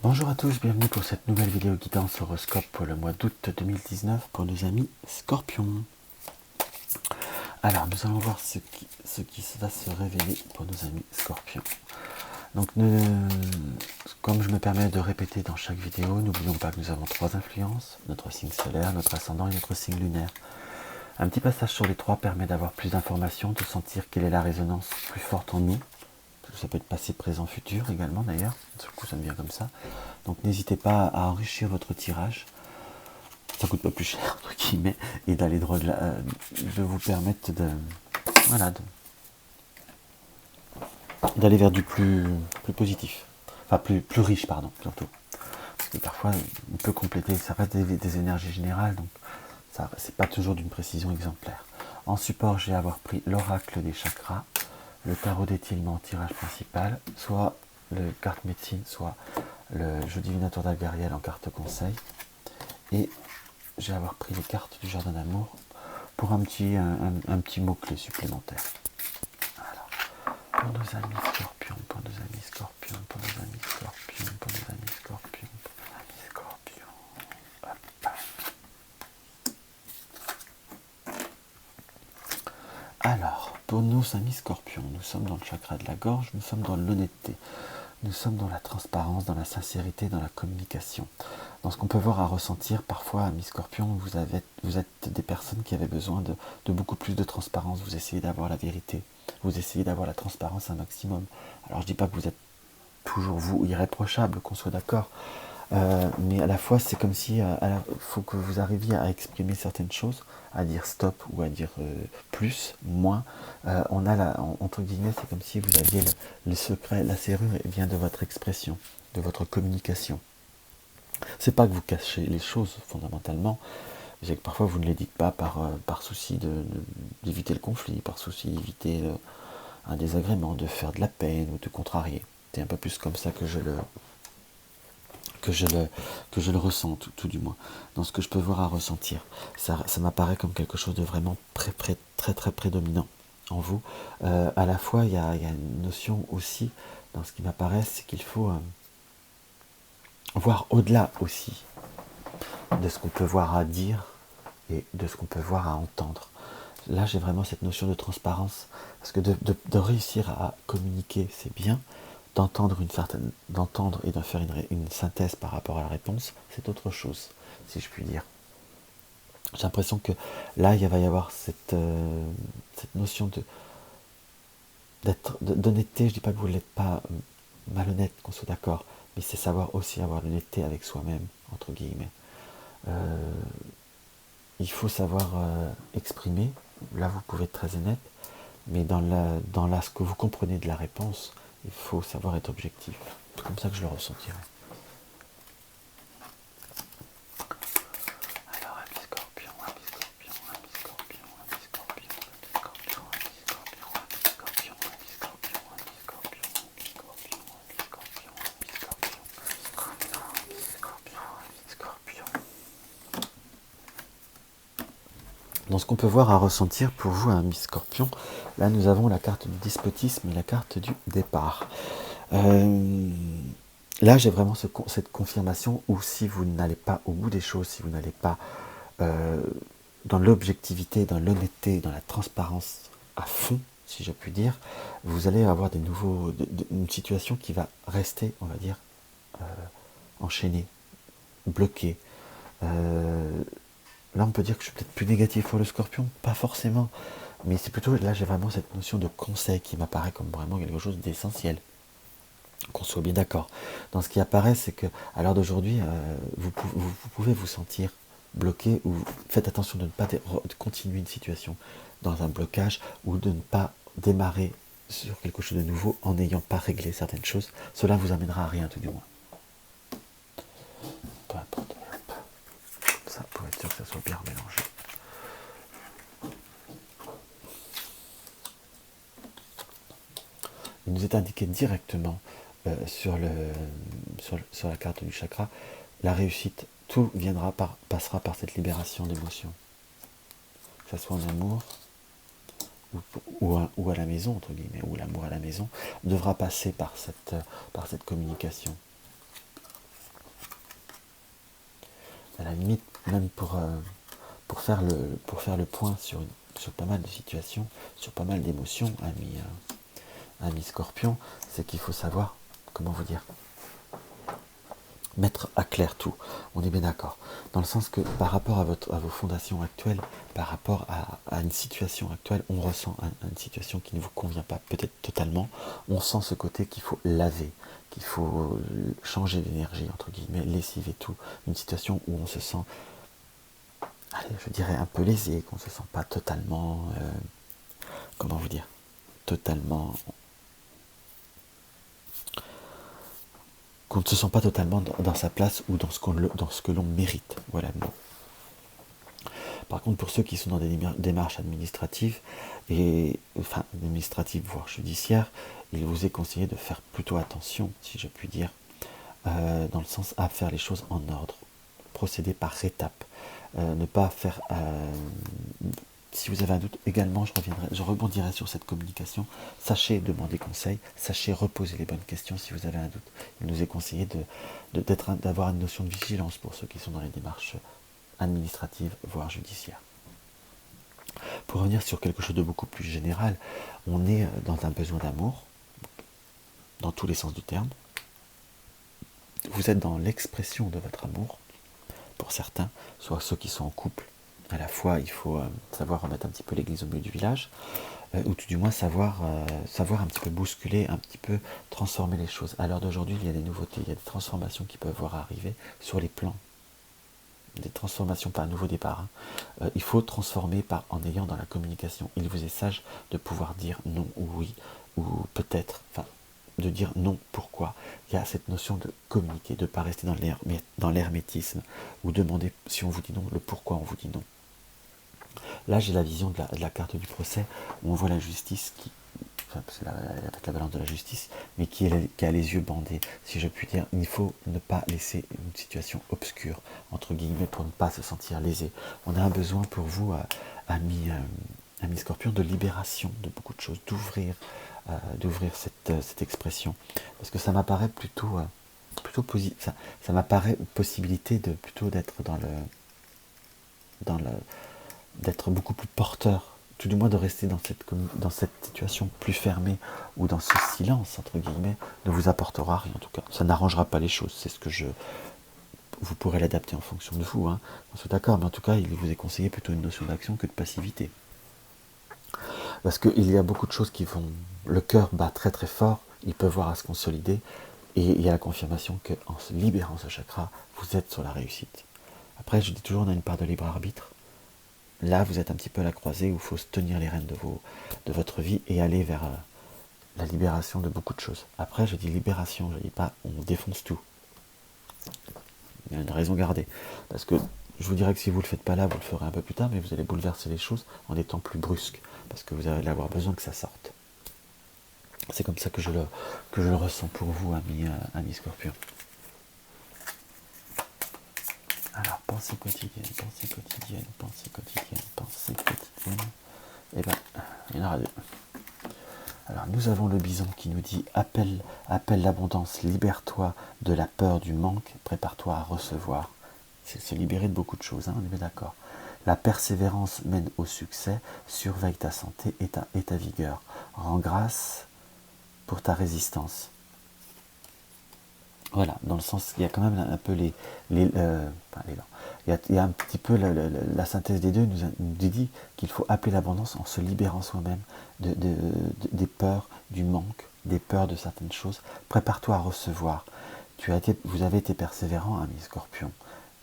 Bonjour à tous, bienvenue pour cette nouvelle vidéo guidance horoscope pour le mois d'août 2019 pour nos amis Scorpions. Alors, nous allons voir ce qui va se révéler pour nos amis Scorpions. Donc, comme je me permets de répéter dans chaque vidéo, n'oublions pas que nous avons 3 influences, notre signe solaire, notre ascendant et notre signe lunaire. Un petit passage sur les 3 permet d'avoir plus d'informations, de sentir quelle est la résonance plus forte en nous. Ça peut être passé, présent, futur également d'ailleurs. Du coup, ça me vient comme ça. Donc, n'hésitez pas à enrichir votre tirage. Ça coûte pas plus cher, entre guillemets, et d'aller de vous permettre d'aller vers du plus positif. Enfin, plus riche, pardon, surtout. Parce que parfois, on peut compléter, ça reste des énergies générales, donc ça c'est pas toujours d'une précision exemplaire. En support, je vais avoir pris l'oracle des chakras, le tarot d'étilement tirage principal, soit le carte médecine, soit le jeu divinatoire d'Algariel en carte conseil. Et je vais avoir pris les cartes du jardin d'amour pour un petit mot-clé supplémentaire. Alors, pour nos amis scorpions, pour nos amis scorpions, pour nos amis scorpions, pour nos amis scorpions, pour nos amis scorpions. Hop. Alors, pour nos amis scorpions, nous sommes dans le chakra de la gorge, nous sommes dans l'honnêteté, nous sommes dans la transparence, dans la sincérité, dans la communication. Dans ce qu'on peut voir à ressentir, parfois, amis scorpions, vous êtes des personnes qui avaient besoin de beaucoup plus de transparence. Vous essayez d'avoir la vérité, vous essayez d'avoir la transparence un maximum. Alors je ne dis pas que vous êtes toujours vous irréprochable, qu'on soit d'accord, mais à la fois c'est comme si il faut que vous arriviez à exprimer certaines choses, à dire stop ou à dire plus, moins. On a entre guillemets, c'est comme si vous aviez le secret, la serrure vient de votre expression, de votre communication. C'est pas que vous cachez les choses fondamentalement, c'est que parfois vous ne les dites pas par souci d'éviter le conflit, par souci d'éviter un désagrément, de faire de la peine ou de contrarier. C'est un peu plus comme ça que je le ressens, tout du moins, dans ce que je peux voir à ressentir. Ça m'apparaît comme quelque chose de vraiment très prédominant en vous. À la fois, il y a une notion aussi, dans ce qui m'apparaît, c'est qu'il faut voir au-delà aussi de ce qu'on peut voir à dire et de ce qu'on peut voir à entendre. Là, j'ai vraiment cette notion de transparence, parce que de réussir à communiquer, c'est bien, d'entendre et de faire une synthèse par rapport à la réponse, c'est autre chose, si je puis dire. J'ai l'impression que là, il va y avoir cette notion d'honnêteté. Je ne dis pas que vous ne l'êtes pas malhonnête, qu'on soit d'accord, mais c'est savoir aussi avoir l'honnêteté avec soi-même, entre guillemets. Il faut savoir exprimer. Là, vous pouvez être très honnête, mais dans ce que vous comprenez de la réponse, il faut savoir être objectif. C'est comme ça que je le ressentirais. Alors, amis scorpions, amis scorpions, amis scorpions, amis scorpions, amis scorpions, amis scorpions, amis scorpions, amis scorpions, amis scorpions, amis scorpions, amis scorpions, amis scorpions, amis scorpions. Dans ce qu'on peut voir à ressentir pour vous, amis scorpions, là nous avons la carte du despotisme et la carte du départ. Là j'ai vraiment cette confirmation où si vous n'allez pas au bout des choses, si vous n'allez pas dans l'objectivité, dans l'honnêteté, dans la transparence à fond, si je puis dire, vous allez avoir une situation qui va rester, on va dire, enchaînée, bloquée. Là, on peut dire que je suis peut-être plus négatif pour le scorpion, pas forcément, mais c'est plutôt, là, j'ai vraiment cette notion de conseil qui m'apparaît comme vraiment quelque chose d'essentiel, qu'on soit bien d'accord. Dans ce qui apparaît, c'est que à l'heure d'aujourd'hui, vous pouvez vous sentir bloqué, ou faites attention de ne pas de continuer une situation dans un blocage, ou de ne pas démarrer sur quelque chose de nouveau en n'ayant pas réglé certaines choses. Cela vous amènera à rien, tout du moins. Peu importe. Ça, pour être sûr que ça soit bien mélangé. Il nous est indiqué directement sur la carte du chakra, la réussite, tout passera par cette libération d'émotions. Que ce soit en amour ou à la maison, entre guillemets, ou l'amour à la maison, devra passer par cette communication. à la limite, même pour faire le point sur pas mal de situations, sur pas mal d'émotions, ami Scorpion, c'est qu'il faut savoir, comment vous dire, mettre à clair tout. On est bien d'accord. Dans le sens que par rapport à vos fondations actuelles, par rapport à une situation actuelle, on ressent une situation qui ne vous convient pas peut-être totalement. On sent ce côté qu'il faut laver, qu'il faut changer d'énergie, entre guillemets, lessiver tout. Une situation où on se sent, allez, je dirais un peu lésé, qu'on ne se sent pas totalement, comment vous dire, totalement, qu'on ne se sent pas totalement dans sa place ou dans ce que l'on mérite. Voilà le mot. Par contre, pour ceux qui sont dans des démarches administratives, administratives voire judiciaires, il vous est conseillé de faire plutôt attention, si je puis dire, dans le sens à faire les choses en ordre, procéder par étapes, ne pas faire... si vous avez un doute, également, je rebondirai sur cette communication. Sachez demander conseil, sachez reposer les bonnes questions si vous avez un doute. Il nous est conseillé d'avoir une notion de vigilance pour ceux qui sont dans les démarches administratives, voire judiciaires. Pour revenir sur quelque chose de beaucoup plus général, on est dans un besoin d'amour, dans tous les sens du terme. Vous êtes dans l'expression de votre amour, pour certains, soit ceux qui sont en couple. À la fois, il faut savoir remettre un petit peu l'église au milieu du village, ou tout du moins savoir un petit peu bousculer, un petit peu transformer les choses. À l'heure d'aujourd'hui, il y a des nouveautés, il y a des transformations qui peuvent voir arriver sur les plans. Des transformations par un nouveau départ. Il faut transformer en ayant dans la communication. Il vous est sage de pouvoir dire non ou oui, ou peut-être, de dire non, pourquoi. Il y a cette notion de communiquer, de ne pas rester dans l'hermétisme, ou demander si on vous dit non, le pourquoi on vous dit non. Là, j'ai la vision de la carte du procès, où on voit la justice c'est avec la balance de la justice, mais qui a les yeux bandés, si je puis dire. Il faut ne pas laisser une situation obscure, entre guillemets, pour ne pas se sentir lésé. On a un besoin pour vous, ami Scorpion, de libération de beaucoup de choses, d'ouvrir cette expression. Parce que ça m'apparaît plutôt positif. Ça m'apparaît possibilité de plutôt d'être d'être beaucoup plus porteur, tout du moins de rester dans cette situation plus fermée, ou dans ce silence, entre guillemets, ne vous apportera rien en tout cas. Ça n'arrangera pas les choses, c'est ce que vous pourrez l'adapter en fonction de vous, hein. On se d'accord, mais en tout cas, il vous est conseillé plutôt une notion d'action que de passivité. Parce qu'il y a beaucoup de choses qui vont... Le cœur bat très très fort, il peut voir à se consolider, et il y a la confirmation qu'en se libérant ce chakra, vous êtes sur la réussite. Après, je dis toujours, on a une part de libre arbitre. Là, vous êtes un petit peu à la croisée où il faut se tenir les rênes de votre vie et aller vers la libération de beaucoup de choses. Après, je dis libération, je ne dis pas on défonce tout. Il y a une raison gardée. Parce que je vous dirais que si vous ne le faites pas là, vous le ferez un peu plus tard, mais vous allez bouleverser les choses en étant plus brusque. Parce que vous allez avoir besoin que ça sorte. C'est comme ça que je le ressens pour vous, ami Scorpion. Alors, pensée quotidienne. Eh bien, il y en aura deux. Alors, nous avons le bison qui nous dit appelle l'abondance, libère-toi de la peur du manque, prépare-toi à recevoir. C'est se libérer de beaucoup de choses, hein, on est bien d'accord. La persévérance mène au succès, surveille ta santé et ta vigueur. Rends grâce pour ta résistance. Voilà, dans le sens, il y a quand même un peu il y a un petit peu la synthèse des deux, nous dit qu'il faut appeler l'abondance en se libérant soi-même des peurs, du manque, des peurs de certaines choses. Prépare-toi à recevoir. Vous avez été persévérant, ami Scorpion.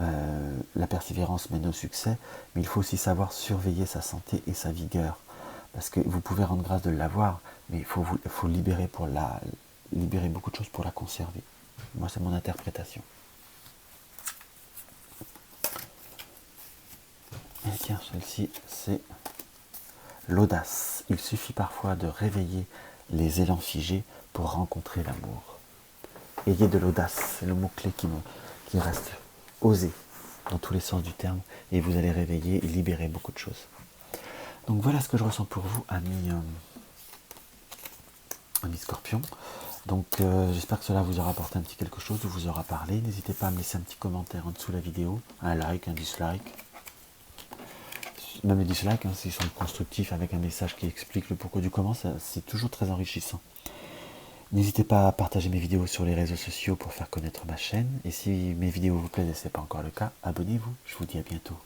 La persévérance mène au succès, mais il faut aussi savoir surveiller sa santé et sa vigueur. Parce que vous pouvez rendre grâce de l'avoir, mais il faut libérer beaucoup de choses pour la conserver. Moi, c'est mon interprétation. Et tiens, celle-ci, c'est l'audace. Il suffit parfois de réveiller les élans figés pour rencontrer l'amour. Ayez de l'audace, c'est le mot-clé qui reste. Osez, dans tous les sens du terme, et vous allez réveiller et libérer beaucoup de choses. Donc voilà ce que je ressens pour vous, ami Scorpion. Donc j'espère que cela vous aura apporté un petit quelque chose, vous aura parlé. N'hésitez pas à me laisser un petit commentaire en dessous de la vidéo, un like, un dislike. Même les dislikes, hein, s'ils sont constructifs avec un message qui explique le pourquoi du comment, c'est toujours très enrichissant. N'hésitez pas à partager mes vidéos sur les réseaux sociaux pour faire connaître ma chaîne. Et si mes vidéos vous plaisent et ce n'est pas encore le cas, abonnez-vous. Je vous dis à bientôt.